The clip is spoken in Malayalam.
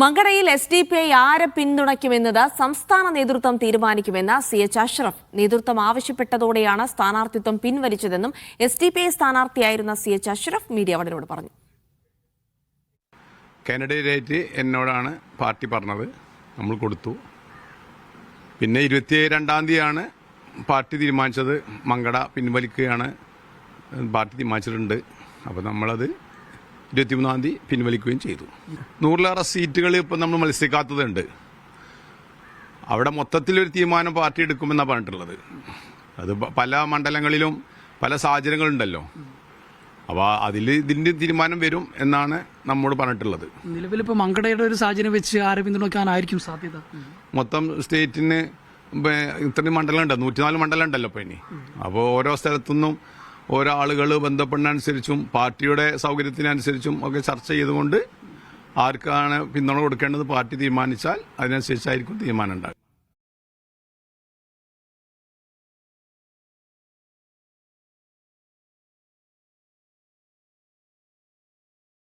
മങ്കടയിൽ SDPI ആരെ പിന്തുണയ്ക്കുമെന്നത് സംസ്ഥാന നേതൃത്വം തീരുമാനിക്കുമെന്ന് CH അഷ്റഫ്. നേതൃത്വം ആവശ്യപ്പെട്ടതോടെയാണ് സ്ഥാനാർത്ഥിത്വം പിൻവലിച്ചതെന്നും SDPI സ്ഥാനാർത്ഥിയായിരുന്ന CH അഷ്റഫ് മീഡിയ വണിനോട് പറഞ്ഞു. കാൻഡിഡേറ്റ് എന്നോടാണ് പാർട്ടി പറഞ്ഞത്, നമ്മൾ കൊടുത്തു. പിന്നെ 22-ാം തീയതിയാണ് പാർട്ടി തീരുമാനിച്ചത്. മങ്കട പിൻവലിക്കുകയാണ് പാർട്ടി തീരുമാനിച്ചിട്ടുണ്ട്. അപ്പോൾ നമ്മളത് 23-ാം തീയതി പിൻവലിക്കുകയും ചെയ്തു. 100-ലേറെ സീറ്റുകൾ ഇപ്പം നമ്മൾ മത്സരിക്കാത്തതുണ്ട്. അവിടെ മൊത്തത്തിലൊരു തീരുമാനം പാർട്ടി എടുക്കുമെന്നാണ് പറഞ്ഞിട്ടുള്ളത്. അത് പല മണ്ഡലങ്ങളിലും പല സാഹചര്യങ്ങളുണ്ടല്ലോ. അപ്പോൾ ഇതിന്റെ തീരുമാനം വരും എന്നാണ് നമ്മോട് പറഞ്ഞിട്ടുള്ളത്. നിലവിലിപ്പോൾ മങ്കടയുടെ ഒരു സാഹചര്യം വെച്ച് ആരെ പിന്തുണയ്ക്കാനായിരിക്കും സാധ്യത? മൊത്തം സ്റ്റേറ്റിന് ഇത്രയും മണ്ഡലം ഉണ്ട്, 104 മണ്ഡലം ഉണ്ടല്ലോ ഇപ്പോൾ ഇനി. അപ്പോൾ ഓരോ സ്ഥലത്തുനിന്നും ഓരോ ആളുകൾ ബന്ധപ്പെടുന്നതനുസരിച്ചും പാർട്ടിയുടെ സൗകര്യത്തിനനുസരിച്ചും ഒക്കെ ചർച്ച ചെയ്തുകൊണ്ട് ആർക്കാണ് പിന്തുണ കൊടുക്കേണ്ടത് പാർട്ടി തീരുമാനിച്ചാൽ അതിനനുസരിച്ചായിരിക്കും തീരുമാനം ഉണ്ടാകും.